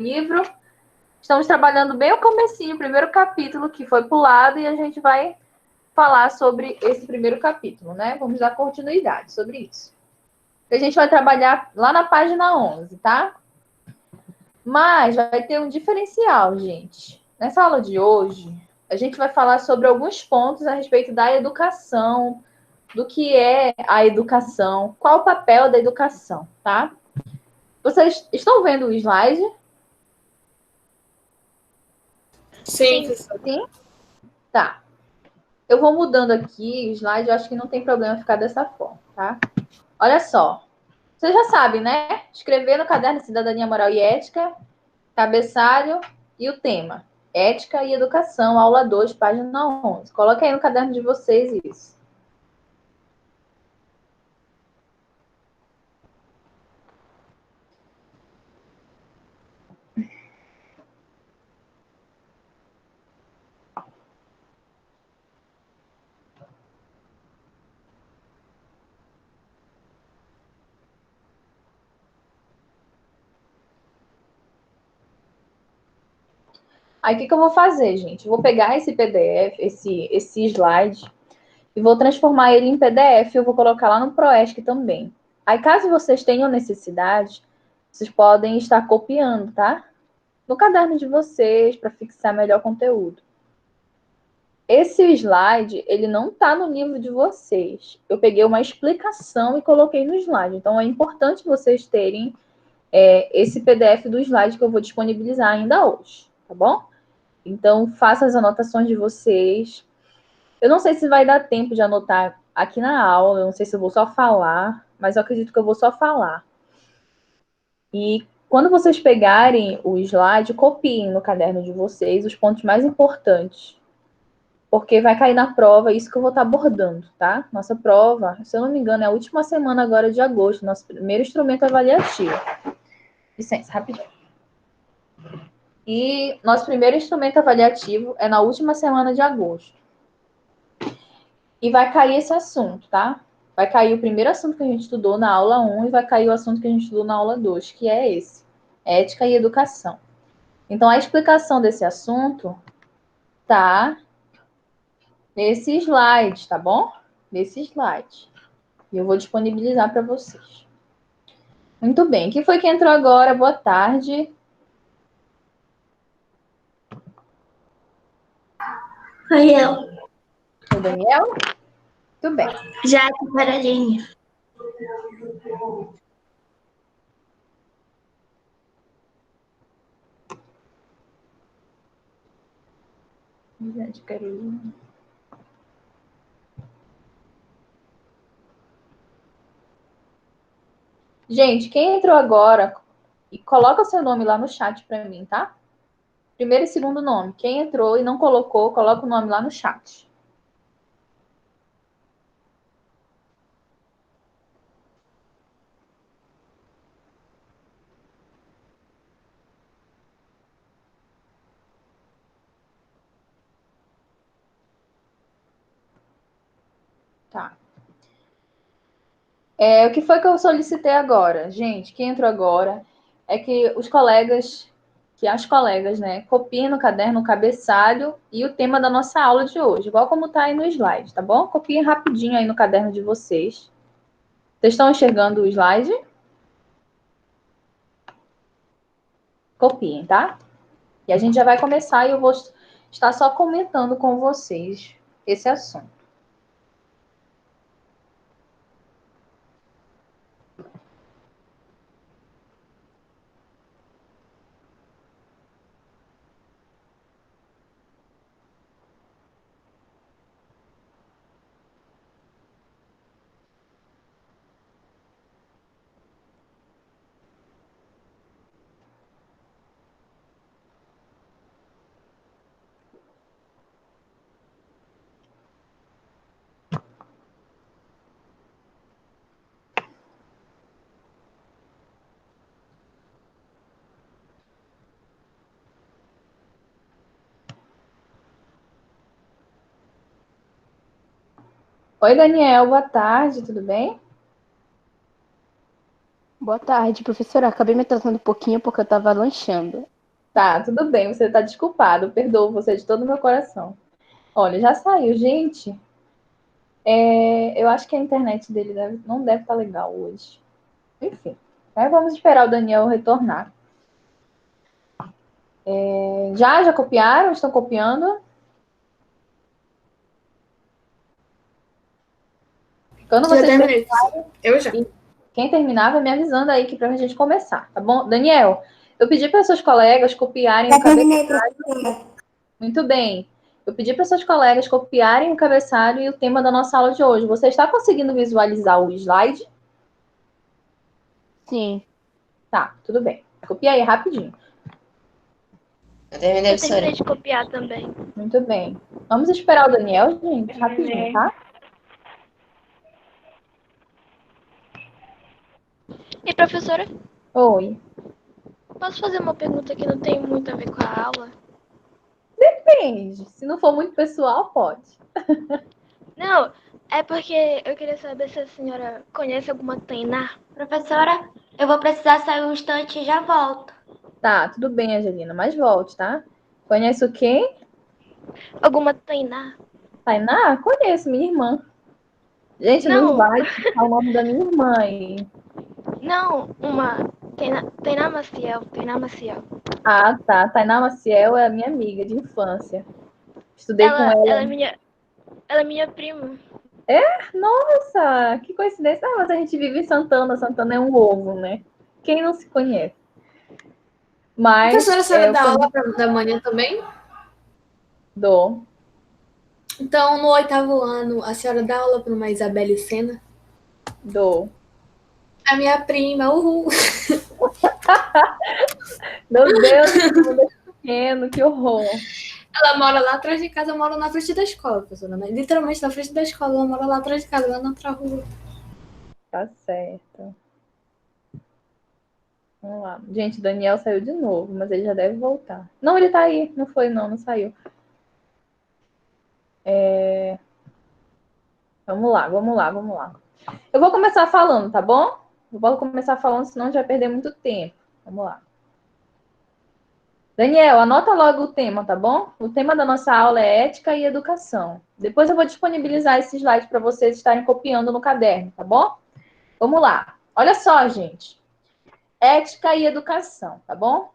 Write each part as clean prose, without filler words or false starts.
livro. Estamos trabalhando bem o comecinho, o primeiro capítulo que foi pulado, e a gente vai falar sobre esse primeiro capítulo, né? Vamos dar continuidade sobre isso. A gente vai trabalhar lá na página 11, tá? Mas vai ter um diferencial, gente. Nessa aula de hoje, a gente vai falar sobre alguns pontos a respeito da educação, do que é a educação, qual o papel da educação, tá? Vocês estão vendo o slide? Sim. Sim? Tá. Eu vou mudando aqui o slide, eu acho que não tem problema ficar dessa forma, tá? Olha só. Você já sabe, né? Escrever no caderno Cidadania, Moral e Ética, cabeçalho e o tema. Ética e Educação, aula 2, página 11. Coloque aí no caderno de vocês isso. Aí, o que eu vou fazer, gente? Eu vou pegar esse PDF, esse slide, e vou transformar ele em PDF. Eu vou colocar lá no Proesc também. Aí, caso vocês tenham necessidade, vocês podem estar copiando, tá? No caderno de vocês, para fixar melhor o conteúdo. Esse slide, ele não está no livro de vocês. Eu peguei uma explicação e coloquei no slide. Então, é importante vocês terem esse PDF do slide que eu vou disponibilizar ainda hoje, tá bom? Então, faça as anotações de vocês. Eu não sei se vai dar tempo de anotar aqui na aula, eu não sei se eu vou só falar, mas eu acredito que eu vou só falar. E quando vocês pegarem o slide, copiem no caderno de vocês os pontos mais importantes, porque vai cair na prova isso que eu vou estar abordando, tá? Nossa prova, se eu não me engano, é a última semana agora de agosto, nosso primeiro instrumento avaliativo. Licença, rapidinho. E nosso primeiro instrumento avaliativo é na última semana de agosto. E vai cair esse assunto, tá? Vai cair o primeiro assunto que a gente estudou na aula 1 e vai cair o assunto que a gente estudou na aula 2, que é esse: ética e educação. Então, a explicação desse assunto tá nesse slide, tá bom? Nesse slide. E eu vou disponibilizar para vocês. Muito bem. Quem foi que entrou agora? Boa tarde. Oi, eu. O Daniel? Muito bem. Já que paradinha. Gente, Carolina. Gente, quem entrou agora, e coloca o seu nome lá no chat para mim, tá? Primeiro e segundo nome. Quem entrou e não colocou, coloca o nome lá no chat. Tá. O que foi que eu solicitei agora? Gente, quem entrou agora é que os colegas, que as colegas, né, copiem no caderno o cabeçalho e o tema da nossa aula de hoje, igual como tá aí no slide, tá bom? Copiem rapidinho aí no caderno de vocês. Vocês estão enxergando o slide? Copiem, tá? E a gente já vai começar e eu vou estar só comentando com vocês esse assunto. Oi, Daniel, boa tarde, tudo bem? Boa tarde, professora. Acabei me atrasando um pouquinho porque eu estava lanchando. Tá, tudo bem, você tá desculpado. Eu perdoo você de todo o meu coração. Olha, já saiu, gente. Eu acho que a internet dele não deve estar legal hoje. Enfim, vamos esperar o Daniel retornar. Já copiaram? Estão copiando? Quando Já vocês terminei, professora. Eu já. Quem terminar vai me avisando aí que pra gente começar, tá bom? Daniel, eu pedi para seus colegas copiarem o terminei, cabeçalho. professora. Muito bem. Eu pedi para seus colegas copiarem o cabeçalho e o tema da nossa aula de hoje. Você está conseguindo visualizar o slide? Sim. Tá, tudo bem. Copia aí rapidinho. Eu terminei, Eu terminei professora. de copiar também. Muito bem. Vamos esperar o Daniel, gente, rapidinho, tá? E professora, Oi. posso fazer uma pergunta que não tem muito a ver com a aula? Depende. Se não for muito pessoal, pode. Não, é porque eu queria saber se a senhora conhece alguma Tainá. Professora, eu vou precisar sair um instante e já volto. Tá, tudo bem, Angelina, mas volte, tá? Conhece o quem? Alguma Tainá? Tainá? Conheço, minha irmã. Gente, não Não, vai citar o nome da minha irmã aí. não, uma Tainá Maciel, Tainá Maciel. Ah, tá. Tainá Maciel é a minha amiga de infância. Estudei com ela. Ela é minha prima. Nossa, que coincidência. Ah, mas a gente vive em Santana. Santana é um ovo, né? Quem não se conhece? Mas Professora, a senhora eu dá conheço aula da manhã também? do Então, no 8º ano, a senhora dá aula para uma Isabelle Sena? A minha prima, uhul. Meu Deus, que mundo pequeno, que horror. Ela mora lá atrás de casa, eu moro na frente da escola, professora. Né? Literalmente na frente da escola, ela mora lá atrás de casa, lá na outra rua. Tá certo. Vamos lá. Gente, o Daniel saiu de novo, mas ele já deve voltar. Não, ele tá aí. Não foi, não saiu. Vamos lá, vamos lá, vamos lá. Eu vou começar falando, tá bom? Eu vou começar falando, senão a gente vai perder muito tempo. Vamos lá. Daniel, anota logo o tema, tá bom? O tema da nossa aula é ética e educação. Depois eu vou disponibilizar esse slide para vocês estarem copiando no caderno, tá bom? Vamos lá. Olha só, gente. Ética e educação, tá bom?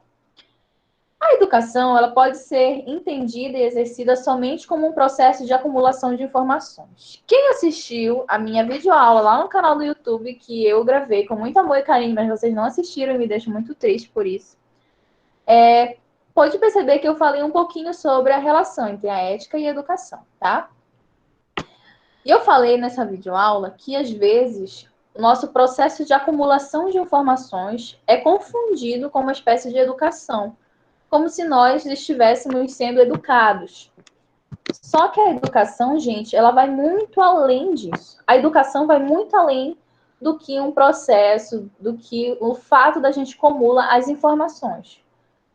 A educação, ela pode ser entendida e exercida somente como um processo de acumulação de informações. Quem assistiu a minha videoaula lá no canal do YouTube, que eu gravei com muito amor e carinho, mas vocês não assistiram e me deixam muito triste por isso, pode perceber que eu falei um pouquinho sobre a relação entre a ética e a educação, tá? E eu falei nessa videoaula que, às vezes, o nosso processo de acumulação de informações é confundido com uma espécie de educação, como se nós estivéssemos sendo educados. Só que a educação, gente, ela vai muito além disso. A educação vai muito além do que um processo, do que o fato da gente acumular as informações.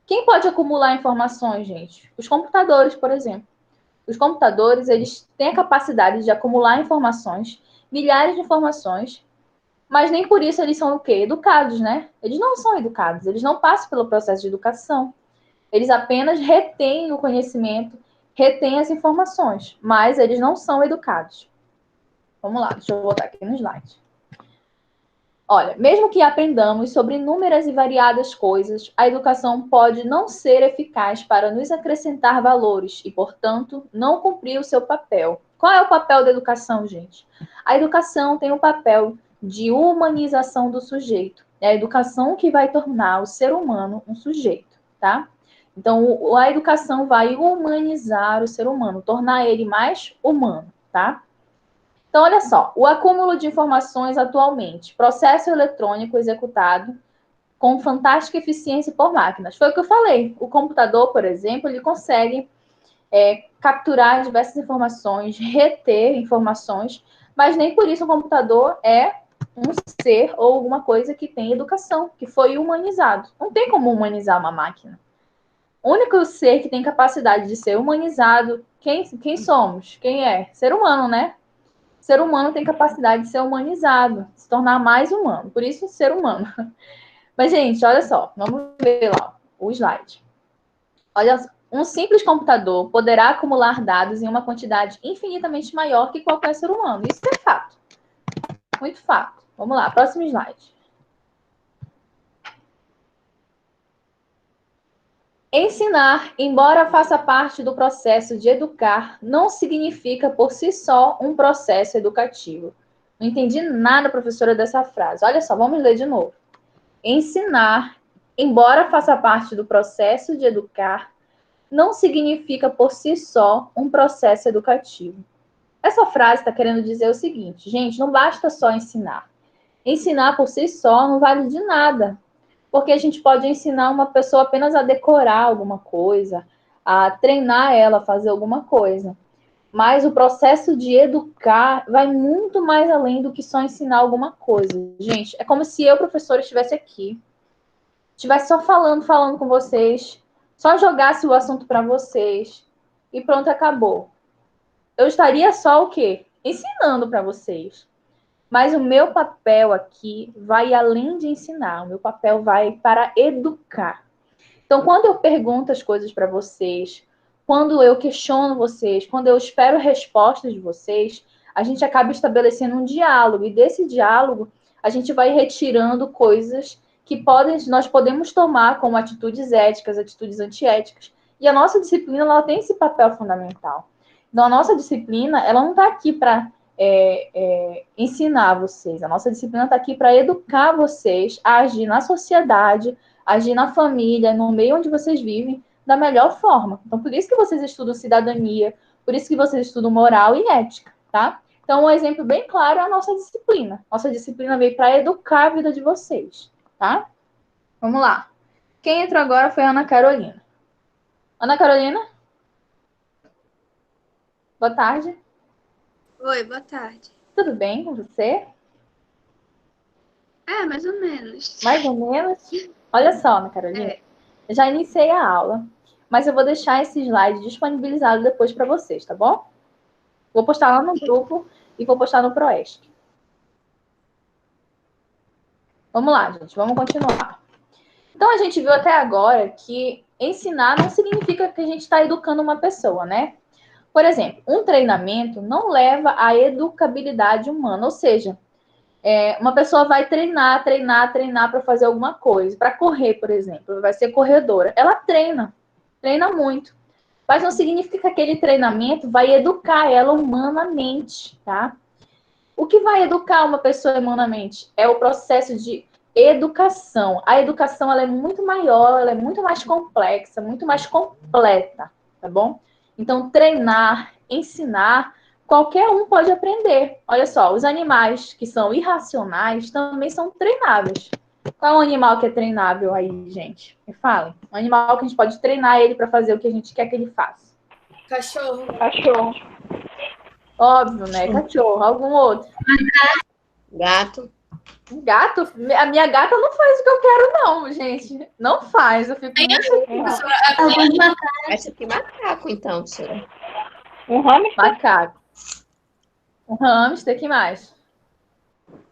Quem pode acumular informações, gente? Os computadores, por exemplo. Os computadores, eles têm a capacidade de acumular informações, milhares de informações, mas nem por isso eles são o quê? Educados, né? Eles não são educados, eles não passam pelo processo de educação. Eles apenas retêm o conhecimento, retêm as informações, mas eles não são educados. Vamos lá, deixa eu voltar aqui no slide. Olha, mesmo que aprendamos sobre inúmeras e variadas coisas, a educação pode não ser eficaz para nos acrescentar valores e, portanto, não cumprir o seu papel. Qual é o papel da educação, gente? A educação tem o papel de humanização do sujeito. É a educação que vai tornar o ser humano um sujeito, tá? Então, a educação vai humanizar o ser humano, tornar ele mais humano, tá? Então, olha só, o acúmulo de informações atualmente, processo eletrônico executado com fantástica eficiência por máquinas. Foi o que eu falei. O computador, por exemplo, ele consegue capturar diversas informações, reter informações, mas nem por isso o computador é um ser ou alguma coisa que tem educação, que foi humanizado. Não tem como humanizar uma máquina. O único ser que tem capacidade de ser humanizado, quem somos? Quem é? Ser humano, né? Ser humano tem capacidade de ser humanizado, se tornar mais humano. Por isso, ser humano. Mas, gente, olha só. Vamos ver lá o slide. Olha, um simples computador poderá acumular dados em uma quantidade infinitamente maior que qualquer ser humano. Isso é fato. Muito fato. Vamos lá, próximo slide. Ensinar, embora faça parte do processo de educar, não significa por si só um processo educativo. Não entendi nada, professora, dessa frase. Olha só, vamos ler de novo. Ensinar, embora faça parte do processo de educar, não significa por si só um processo educativo. Essa frase está querendo dizer o seguinte, gente, não basta só ensinar. Ensinar por si só não vale de nada. Porque a gente pode ensinar uma pessoa apenas a decorar alguma coisa, a treinar ela a fazer alguma coisa. Mas o processo de educar vai muito mais além do que só ensinar alguma coisa. Gente, é como se eu, professora, estivesse aqui, estivesse só falando com vocês, só jogasse o assunto para vocês e pronto, acabou. Eu estaria só o quê? Ensinando para vocês. Mas o meu papel aqui vai além de ensinar, o meu papel vai para educar. Então, quando eu pergunto as coisas para vocês, quando eu questiono vocês, quando eu espero respostas de vocês, a gente acaba estabelecendo um diálogo, e desse diálogo a gente vai retirando coisas que nós podemos tomar como atitudes éticas, atitudes antiéticas. E a nossa disciplina ela tem esse papel fundamental. Então, a nossa disciplina ela não está aqui para ensinar vocês. A nossa disciplina está aqui para educar vocês a agir na sociedade, agir na família, no meio onde vocês vivem, da melhor forma. Então, por isso que vocês estudam cidadania, por isso que vocês estudam moral e ética, tá? Então, um exemplo bem claro é a nossa disciplina. Nossa disciplina veio para educar a vida de vocês, tá? Vamos lá. Quem entrou agora foi a Ana Carolina. Ana Carolina? Boa tarde. Oi, boa tarde. Tudo bem com você? Mais ou menos. Mais ou menos? Olha só, Ana Carolina. Eu já iniciei a aula, mas eu vou deixar esse slide disponibilizado depois para vocês, tá bom? Vou postar lá no grupo e vou postar no Proesc. Vamos lá, gente. Vamos continuar. Então, a gente viu até agora que ensinar não significa que a gente está educando uma pessoa, né? Por exemplo, um treinamento não leva à educabilidade humana, ou seja, uma pessoa vai treinar para fazer alguma coisa, para correr, por exemplo, vai ser corredora. Ela treina muito, mas não significa que aquele treinamento vai educar ela humanamente, tá? O que vai educar uma pessoa humanamente é o processo de educação. A educação ela é muito maior, ela é muito mais complexa, muito mais completa, tá bom? Então, treinar, ensinar, qualquer um pode aprender. Olha só, os animais que são irracionais também são treináveis. Qual é um animal que é treinável aí, gente? Me falem. Um animal que a gente pode treinar ele para fazer o que a gente quer que ele faça. Cachorro. Óbvio, né? Cachorro. Algum outro? Gato. Um gato? A minha gata não faz o que eu quero, não, gente. Não faz. Eu fico muito... Acho que macaco, então, professora. Um hamster? Macaco. Um hamster, que mais?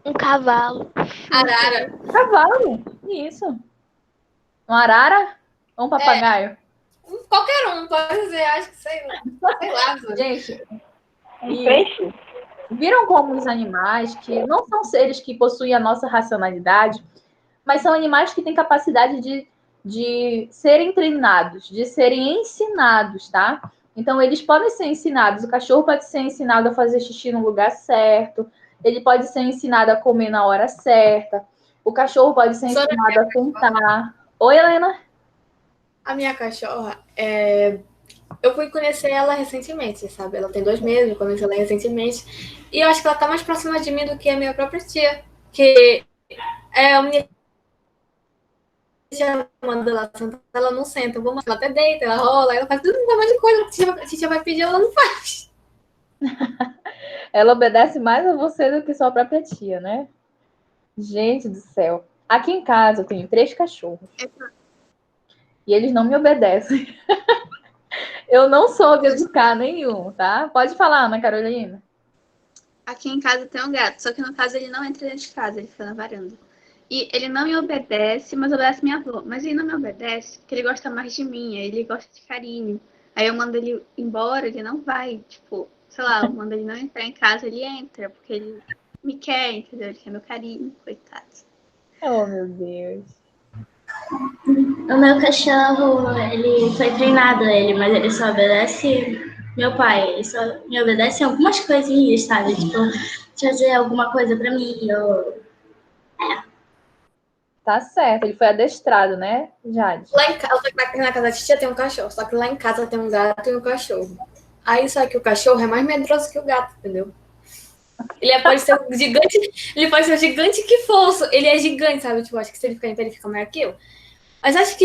Um cavalo. Arara. Cavalo. Isso. Um arara ou um papagaio? Qualquer um, pode dizer, acho que sei lá. Gente, peixe. Viram como os animais que não são seres que possuem a nossa racionalidade, mas são animais que têm capacidade de serem treinados, de serem ensinados, tá? Então, eles podem ser ensinados. O cachorro pode ser ensinado a fazer xixi no lugar certo, ele pode ser ensinado a comer na hora certa, o cachorro pode ser ensinado a sentar. Oi, Helena? A minha cachorra, eu fui conhecer ela recentemente, sabe? Ela tem 2 meses, eu conheci ela recentemente. E eu acho que ela tá mais próxima de mim do que a minha própria tia. Que a minha tia manda ela sentar, ela não senta. Eu vou mostrar, ela até deita, ela rola, ela faz tudo um monte de coisa. A tia vai pedir, ela não faz. Ela obedece mais a você do que sua própria tia, né? Gente do céu. Aqui em casa eu tenho 3 cachorros. E eles não me obedecem. Eu não soube educar nenhum, tá? Pode falar, Ana Carolina. Aqui em casa tem um gato, só que no caso ele não entra dentro de casa, ele fica na varanda. E ele não me obedece, mas obedece minha avó. Mas ele não me obedece porque ele gosta mais de mim, ele gosta de carinho. Aí eu mando ele embora, ele não vai. Tipo, sei lá, eu mando ele não entrar em casa, ele entra, porque ele me quer, entendeu? Ele quer meu carinho, coitado. Oh, meu Deus. O meu cachorro, ele foi treinado mas ele só obedece meu pai. Ele só me obedece em algumas coisinhas, sabe? Tipo, fazer alguma coisa pra mim, ou... Tá certo, ele foi adestrado, né, Jade? Lá em casa, na casa da titia tem um cachorro, só que lá em casa tem um gato e um cachorro. Aí só que o cachorro é mais medroso que o gato, entendeu? Pode ser um gigante, ele pode ser o gigante que fosse. Ele é gigante, sabe? Tipo, acho que se ele ficar em pé, ele fica maior que eu. Mas acho que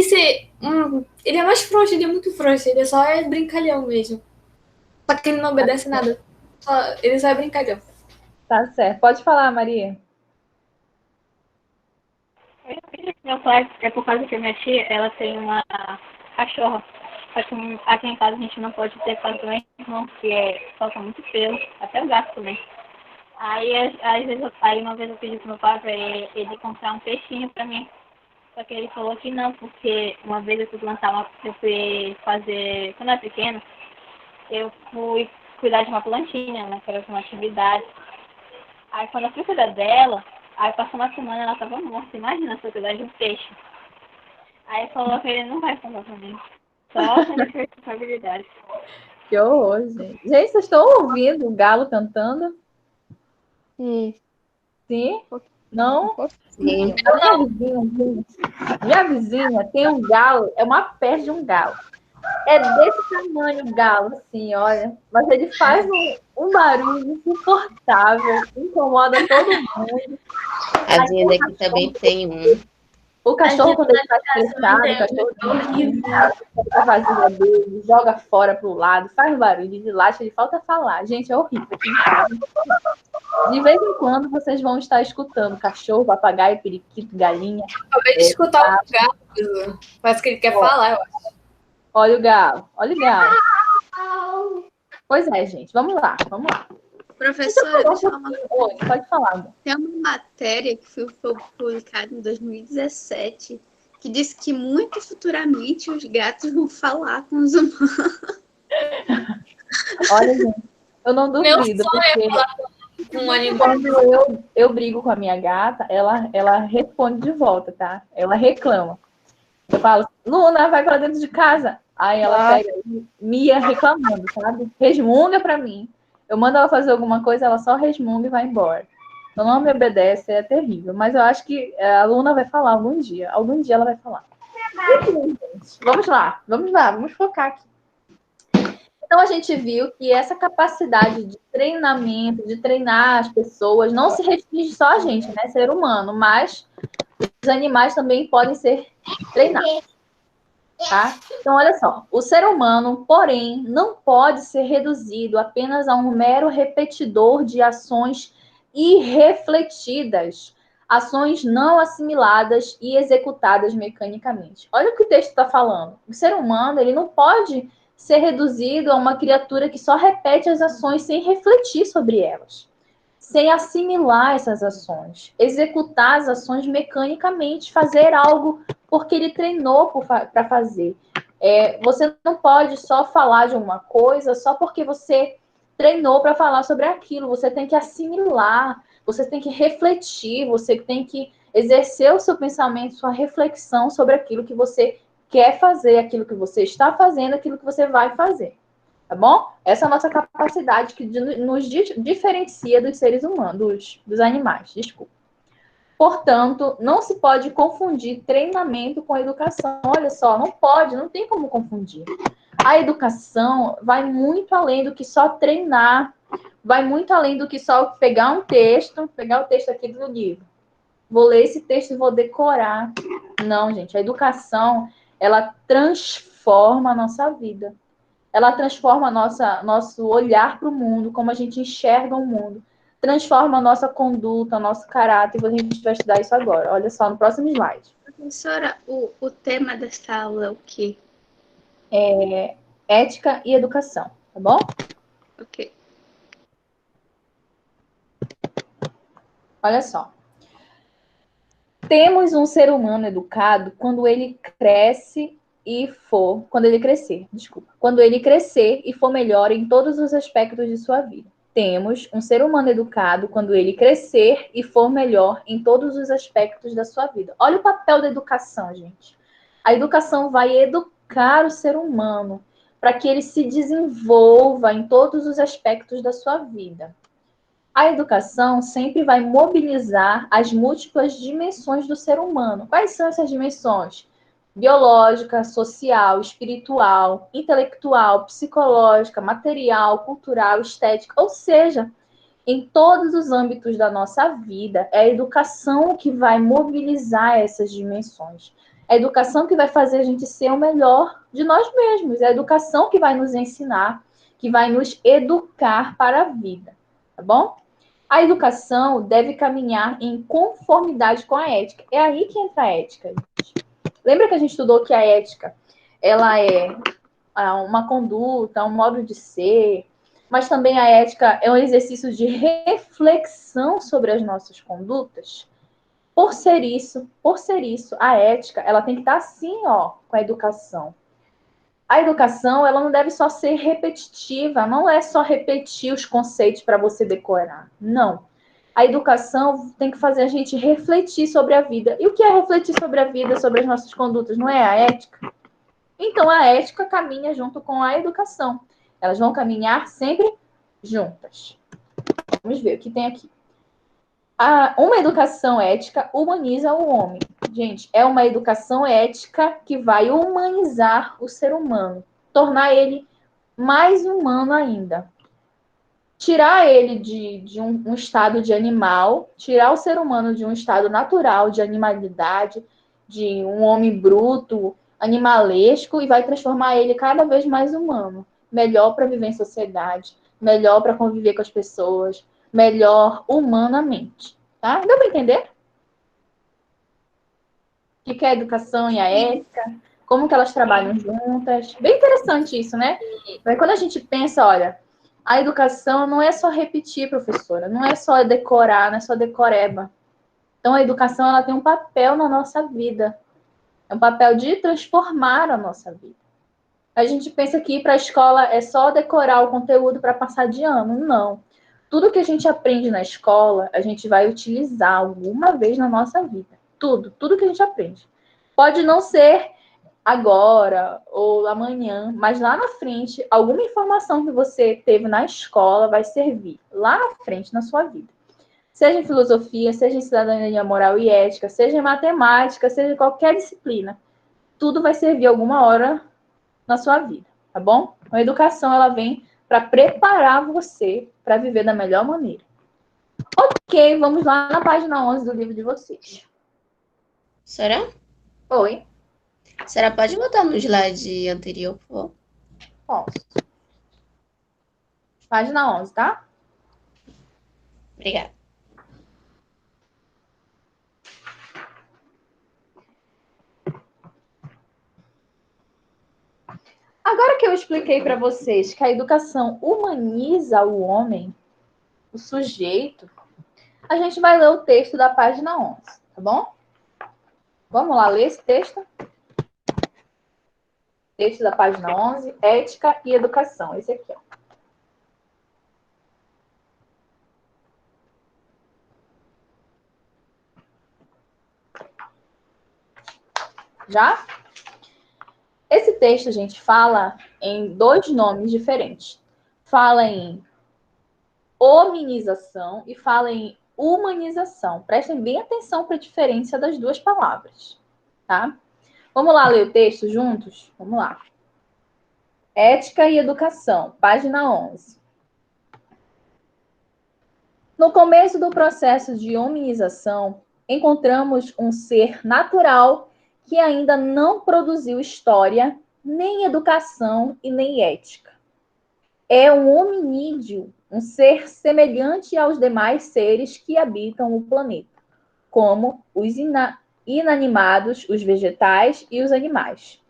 ele é mais frouxo, ele é muito frouxo, ele só é brincalhão mesmo. Só que ele não obedece nada. Ele só é brincalhão. Tá certo. Pode falar, Maria. Meu pai, é por causa que minha tia, ela tem uma cachorra. Só que aqui em casa a gente não pode ter cachorro, porque falta muito pelo, até o gato também. Aí, às vezes, uma vez eu pedi pro meu pai pra ele comprar um peixinho pra mim. Só que ele falou que não, porque uma vez eu fui fazer, quando eu era pequena, eu fui cuidar de uma plantinha, né, que era uma atividade. Aí quando eu fui cuidar dela, aí passou uma semana ela tava morta. Imagina se eu cuidar de um peixe. Aí falou que ele não vai comprar pra mim. Só sem responsabilidade. Que horror, gente. Gente, vocês estão ouvindo o galo cantando? Sim. Sim? Não? Sim. Minha vizinha tem um galo, é uma peste de um galo. É desse tamanho o galo, assim, olha. Mas ele faz um barulho insuportável, incomoda todo mundo. A minha daqui também tem um. O cachorro, quando ele está estressado, o cachorro a vasilha dele, joga fora pro lado, faz barulho, de late, ele falta falar. Gente, é horrível aqui em casa. De vez em quando vocês vão estar escutando cachorro, papagaio, periquito, galinha. Acabei de escutar o gato. Parece que ele quer falar, eu acho. Olha o galo, olha o galo. Pois é, gente, vamos lá. Professora, deixa eu falar uma Oi, pode falar, amor. Tem uma matéria que foi publicada em 2017 que diz que muito futuramente os gatos vão falar com os humanos. Olha, gente, eu não duvido, porque Um animal. quando eu brigo com a minha gata, ela responde de volta, tá? Ela reclama. Eu falo, Luna, vai para dentro de casa. Aí ela pega Mia reclamando, sabe? Resmunga pra mim. Eu mando ela fazer alguma coisa, ela só resmunga e vai embora. Então não me obedece, é terrível. Mas eu acho que a Luna vai falar algum dia. Algum dia ela vai falar. Vamos lá, vamos focar aqui. Então a gente viu que essa capacidade de treinamento, de treinar as pessoas, não se restringe só a gente, né, ser humano, mas os animais também podem ser treinados. Tá? Então, olha só, o ser humano, porém, não pode ser reduzido apenas a um mero repetidor de ações irrefletidas, ações não assimiladas e executadas mecanicamente. Olha o que o texto está falando. O ser humano, ele não pode ser reduzido a uma criatura que só repete as ações sem refletir sobre elas, sem assimilar essas ações, executar as ações mecanicamente, fazer algo porque ele treinou para fazer. Você não pode só falar de uma coisa só porque você treinou para falar sobre aquilo. Você tem que assimilar, você tem que refletir, você tem que exercer o seu pensamento, sua reflexão sobre aquilo que você quer fazer, aquilo que você está fazendo, aquilo que você vai fazer. Tá bom? Essa é a nossa capacidade que nos diferencia dos seres humanos, dos animais, desculpa. Portanto, não se pode confundir treinamento com educação. Olha só, não pode, não tem como confundir. A educação vai muito além do que só treinar, vai muito além do que só pegar o texto aqui do livro. Vou ler esse texto e vou decorar. Não, gente, a educação, ela transforma a nossa vida. Ela transforma nosso olhar para o mundo, como a gente enxerga o mundo. Transforma a nossa conduta, nosso caráter. E a gente vai estudar isso agora. Olha só, no próximo slide. Professora, o tema dessa aula é o quê? Ética e educação, tá bom? Ok. Olha só. Temos um ser humano educado quando ele crescer, quando ele crescer e for melhor em todos os aspectos de sua vida. Temos um ser humano educado quando ele crescer e for melhor em todos os aspectos da sua vida. Olha o papel da educação, gente. A educação vai educar o ser humano para que ele se desenvolva em todos os aspectos da sua vida. A educação sempre vai mobilizar as múltiplas dimensões do ser humano. Quais são essas dimensões? Biológica, social, espiritual, intelectual, psicológica, material, cultural, estética, ou seja, em todos os âmbitos da nossa vida, é a educação que vai mobilizar essas dimensões. É a educação que vai fazer a gente ser o melhor de nós mesmos. É a educação que vai nos ensinar, que vai nos educar para a vida, tá bom? A educação deve caminhar em conformidade com a ética. É aí que entra a ética, gente. Lembra que a gente estudou que a ética, ela é uma conduta, um modo de ser, mas também a ética é um exercício de reflexão sobre as nossas condutas? Por ser isso, a ética, ela tem que estar assim, ó, com a educação. A educação, ela não deve só ser repetitiva, não é só repetir os conceitos para você decorar. Não. A educação tem que fazer a gente refletir sobre a vida. E o que é refletir sobre a vida, sobre as nossas condutas? Não é a ética? Então, a ética caminha junto com a educação. Elas vão caminhar sempre juntas. Vamos ver o que tem aqui. Uma educação ética humaniza o homem. Gente, é uma educação ética que vai humanizar o ser humano, tornar ele mais humano ainda. Tirar ele de um estado de animal, tirar o ser humano de um estado natural de animalidade, de um homem bruto, animalesco, e vai transformar ele cada vez mais humano. Melhor para viver em sociedade, melhor para conviver com as pessoas, melhor humanamente. Tá? Deu para entender? O que é a educação e a ética? Como que elas trabalham juntas? Bem interessante isso, né? Mas quando a gente pensa, olha, a educação não é só repetir, professora, não é só decorar, não é só decoreba. Então, a educação, ela tem um papel na nossa vida. É um papel de transformar a nossa vida. A gente pensa que ir para a escola é só decorar o conteúdo para passar de ano. Não. Tudo que a gente aprende na escola, a gente vai utilizar alguma vez na nossa vida. Tudo que a gente aprende. Pode não ser agora ou amanhã, mas lá na frente, alguma informação que você teve na escola vai servir lá na frente na sua vida. Seja em filosofia, seja em cidadania moral e ética, seja em matemática, seja em qualquer disciplina. Tudo vai servir alguma hora na sua vida, tá bom? A educação, ela vem para preparar você para viver da melhor maneira. Ok, vamos lá na página 11 do livro de vocês. Será? Oi. Será? Pode botar no slide anterior, por favor? Posso. Página 11, tá? Obrigada. Agora que eu expliquei para vocês que a educação humaniza o homem, o sujeito, a gente vai ler o texto da página 11, tá bom? Vamos lá ler esse texto? Texto da página 11, Ética e Educação. Esse aqui, ó. Já? Esse texto, gente, fala em dois nomes diferentes. Fala em hominização e fala em humanização. Prestem bem atenção para a diferença das duas palavras, tá? Vamos lá ler o texto juntos? Vamos lá. Ética e Educação, página 11. No começo do processo de hominização, encontramos um ser natural que ainda não produziu história, nem educação e nem ética. É um hominídeo, um ser semelhante aos demais seres que habitam o planeta, como os inanimados, os vegetais e os animais.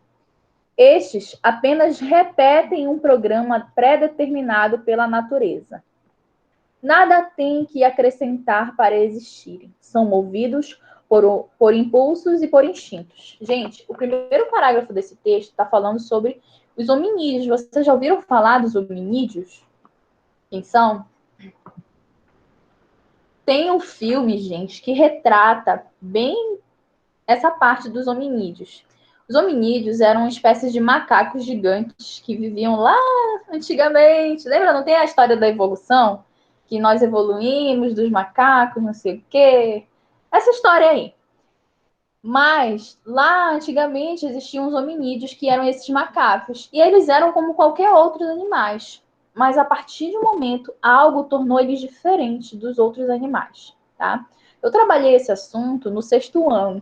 Estes apenas repetem um programa pré-determinado pela natureza. Nada têm que acrescentar para existirem. São movidos por impulsos e por instintos. Gente, o primeiro parágrafo desse texto está falando sobre os hominídeos. Vocês já ouviram falar dos hominídeos? Quem são? Tem um filme, gente, que retrata bem essa parte dos hominídeos. Os hominídeos eram espécies de macacos gigantes que viviam lá antigamente. Lembra? Não tem a história da evolução? Que nós evoluímos dos macacos, não sei o quê. Essa história aí. Mas lá antigamente existiam os hominídeos que eram esses macacos. E eles eram como qualquer outros animais. Mas a partir de um momento, algo tornou eles diferentes dos outros animais, tá? Eu trabalhei esse assunto no 6º ano.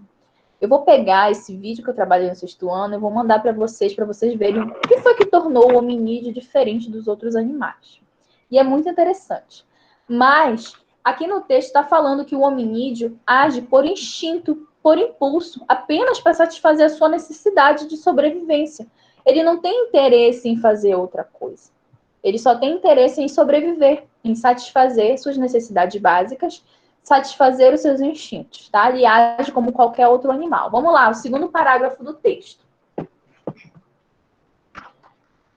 Eu vou pegar esse vídeo que eu trabalhei no 6º ano e vou mandar para vocês verem o que foi que tornou o hominídeo diferente dos outros animais. E é muito interessante. Mas, aqui no texto está falando que o hominídeo age por instinto, por impulso, apenas para satisfazer a sua necessidade de sobrevivência. Ele não tem interesse em fazer outra coisa. Ele só tem interesse em sobreviver, em satisfazer suas necessidades básicas, satisfazer os seus instintos, tá? Ele age como qualquer outro animal. Vamos lá, o segundo parágrafo do texto.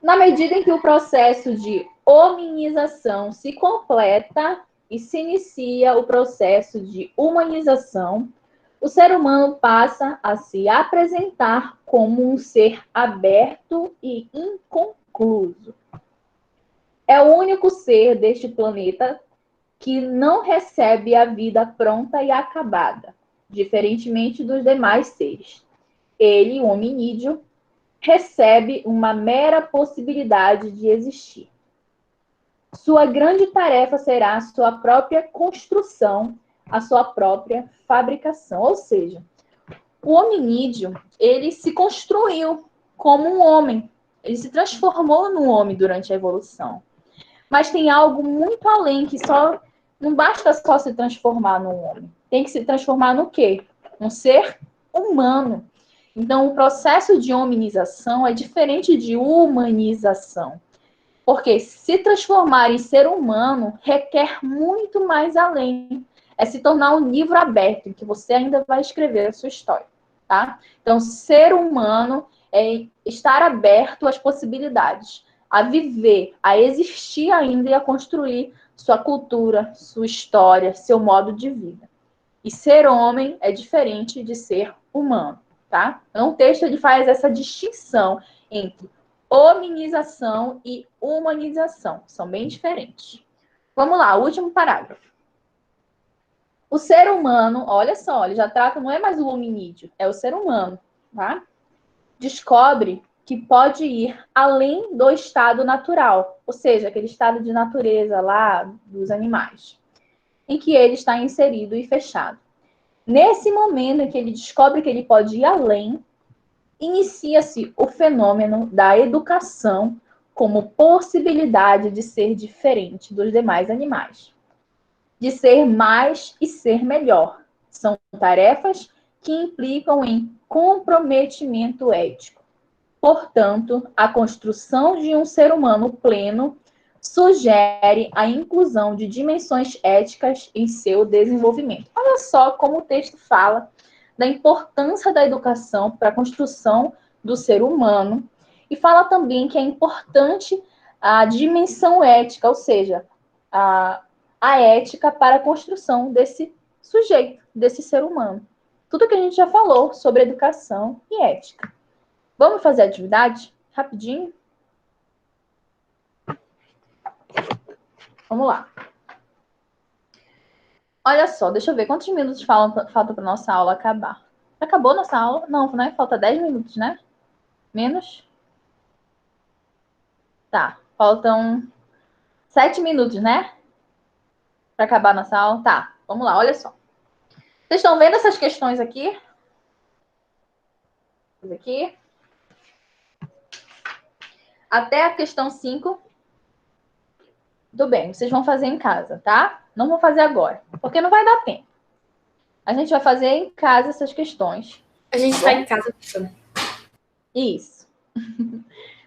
Na medida em que o processo de hominização se completa e se inicia o processo de humanização, o ser humano passa a se apresentar como um ser aberto e inconcluso. É o único ser deste planeta que não recebe a vida pronta e acabada, diferentemente dos demais seres. Ele, o hominídeo, recebe uma mera possibilidade de existir. Sua grande tarefa será a sua própria construção, a sua própria fabricação. Ou seja, o hominídeo, ele se construiu como um homem. Ele se transformou num homem durante a evolução. Mas tem algo muito além, que só não basta só se transformar num homem. Tem que se transformar no quê? Um ser humano. Então, o processo de hominização é diferente de humanização. Porque se transformar em ser humano requer muito mais além. É se tornar um livro aberto, em que você ainda vai escrever a sua história, tá? Então, ser humano é estar aberto às possibilidades, a viver, a existir ainda e a construir sua cultura, sua história, seu modo de vida. E ser homem é diferente de ser humano, tá? Então, o texto ele faz essa distinção entre hominização e humanização. São bem diferentes. Vamos lá, o último parágrafo. O ser humano, olha só, ele já trata, não é mais o hominídeo, é o ser humano, tá? Descobre que pode ir além do estado natural, ou seja, aquele estado de natureza lá dos animais, em que ele está inserido e fechado. Nesse momento em que ele descobre que ele pode ir além, inicia-se o fenômeno da educação como possibilidade de ser diferente dos demais animais, de ser mais e ser melhor. São tarefas que implicam em comprometimento ético. Portanto, a construção de um ser humano pleno sugere a inclusão de dimensões éticas em seu desenvolvimento. Olha só como o texto fala da importância da educação para a construção do ser humano e fala também que é importante a dimensão ética, ou seja, a ética para a construção desse sujeito, desse ser humano. Tudo que a gente já falou sobre educação e ética. Vamos fazer a atividade? Rapidinho. Vamos lá. Olha só, deixa eu ver quantos minutos falta para nossa aula acabar. Acabou nossa aula? Não, né? Falta 10 minutos, né? Menos? Tá, faltam 7 minutos, né? Para acabar nossa aula. Tá, vamos lá, olha só. Vocês estão vendo essas questões aqui? Aqui. Até a questão 5. Tudo bem, vocês vão fazer em casa, tá? Não vou fazer agora, porque não vai dar tempo. A gente vai fazer em casa essas questões. A gente está em casa, professora. Isso.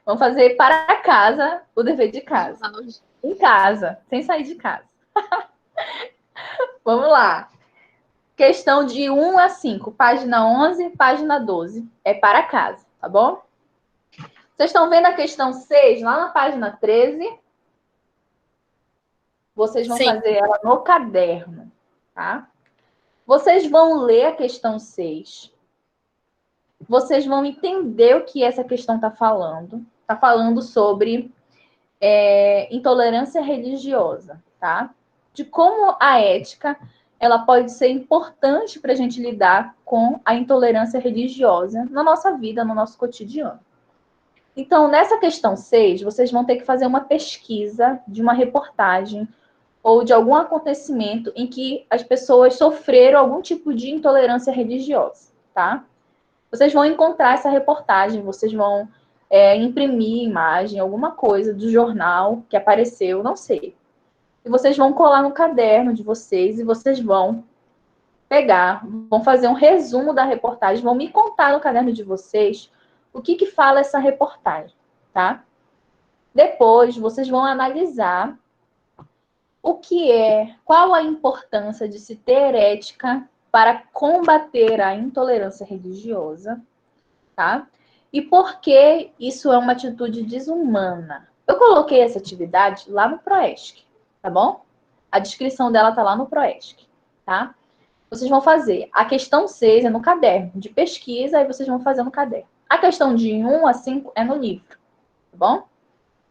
Vamos fazer para casa o dever de casa. Em casa, sem sair de casa. Vamos lá. Questão de 1 a 5, página 11, página 12. É para casa, tá bom? Vocês estão vendo a questão 6 lá na página 13? Vocês vão Sim. fazer ela no caderno, tá? Vocês vão ler a questão 6. Vocês vão entender o que essa questão está falando. Está falando sobre intolerância religiosa, tá? De como a ética ela pode ser importante para a gente lidar com a intolerância religiosa na nossa vida, no nosso cotidiano. Então, nessa questão 6, vocês vão ter que fazer uma pesquisa de uma reportagem ou de algum acontecimento em que as pessoas sofreram algum tipo de intolerância religiosa, tá? Vocês vão encontrar essa reportagem, vocês vão imprimir imagem, alguma coisa do jornal que apareceu, não sei. E vocês vão colar no caderno de vocês e vocês vão pegar, vão fazer um resumo da reportagem, vão me contar no caderno de vocês o que fala essa reportagem, tá? Depois, vocês vão analisar qual a importância de se ter ética para combater a intolerância religiosa, tá? E por que isso é uma atitude desumana. Eu coloquei essa atividade lá no Proesc, tá bom? A descrição dela tá lá no Proesc, tá? Vocês vão fazer. A questão 6 é no caderno de pesquisa, aí vocês vão fazer no caderno. A questão de 1 a 5 é no livro, tá bom?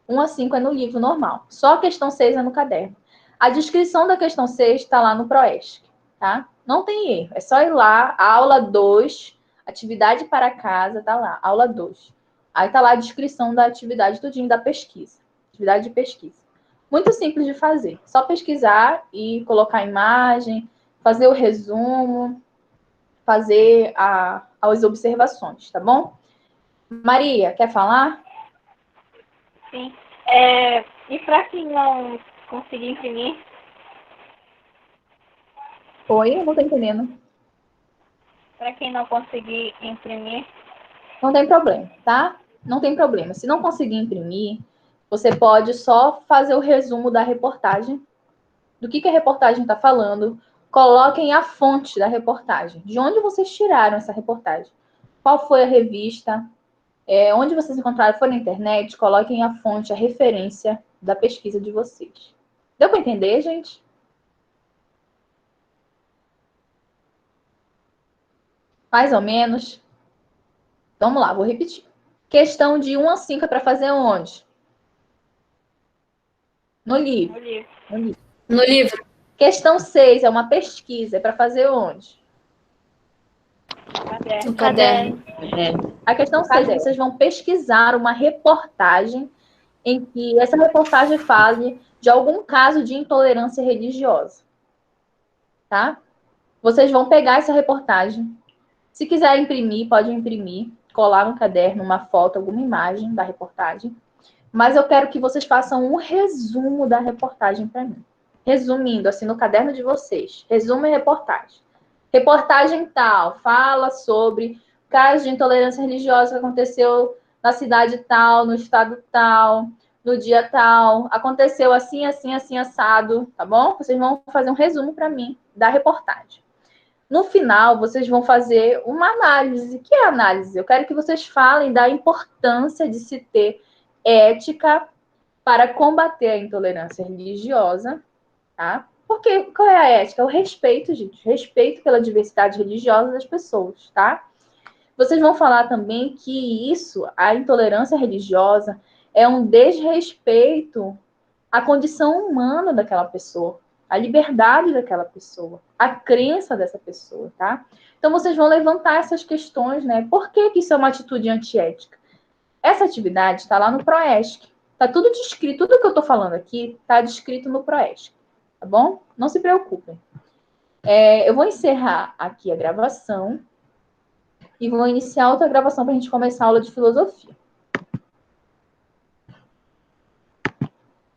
1 a 5 é no livro normal. Só a questão 6 é no caderno. A descrição da questão 6 está lá no Proesc, tá? Não tem erro. É só ir lá, a aula 2, atividade para casa, tá lá, aula 2. Aí tá lá a descrição da atividade tudinho da pesquisa. Atividade de pesquisa. Muito simples de fazer. Só pesquisar e colocar a imagem, fazer o resumo, fazer as observações, tá bom? Maria, quer falar? Sim. E para quem não conseguir imprimir? Oi, eu não tô entendendo. Para quem não conseguir imprimir? Não tem problema, tá? Não tem problema. Se não conseguir imprimir, você pode só fazer o resumo da reportagem, do que a reportagem está falando. Coloquem a fonte da reportagem. De onde vocês tiraram essa reportagem? Qual foi a revista? Onde vocês encontraram? Foi na internet? Coloquem a fonte, a referência da pesquisa de vocês. Deu para entender, gente? Mais ou menos. Vamos lá, vou repetir. Questão de 1 a 5 é para fazer onde? No livro. No livro. No livro. No livro. Questão 6 é uma pesquisa. É para fazer onde? No caderno. A questão 6, vocês vão pesquisar uma reportagem em que essa reportagem fale de algum caso de intolerância religiosa. Tá? Vocês vão pegar essa reportagem. Se quiser imprimir, pode imprimir, colar no caderno uma foto, alguma imagem da reportagem. Mas eu quero que vocês façam um resumo da reportagem para mim. Resumindo, assim, no caderno de vocês. Resumo e reportagem. Reportagem tal, fala sobre caso de intolerância religiosa que aconteceu na cidade tal, no estado tal, no dia tal. Aconteceu assim, assim, assim, assado, tá bom? Vocês vão fazer um resumo para mim da reportagem. No final, vocês vão fazer uma análise. O que é análise? Eu quero que vocês falem da importância de se ter ética para combater a intolerância religiosa, tá? Porque qual é a ética? O respeito, gente. Respeito pela diversidade religiosa das pessoas, tá? Vocês vão falar também que a intolerância religiosa, é um desrespeito à condição humana daquela pessoa, à liberdade daquela pessoa, à crença dessa pessoa, tá? Então, vocês vão levantar essas questões, né? Por que isso é uma atitude antiética? Essa atividade está lá no Proesc. Está tudo descrito, tudo que eu estou falando aqui está descrito no Proesc. Tá bom? Não se preocupem. Eu vou encerrar aqui a gravação e vou iniciar outra gravação para a gente começar a aula de filosofia.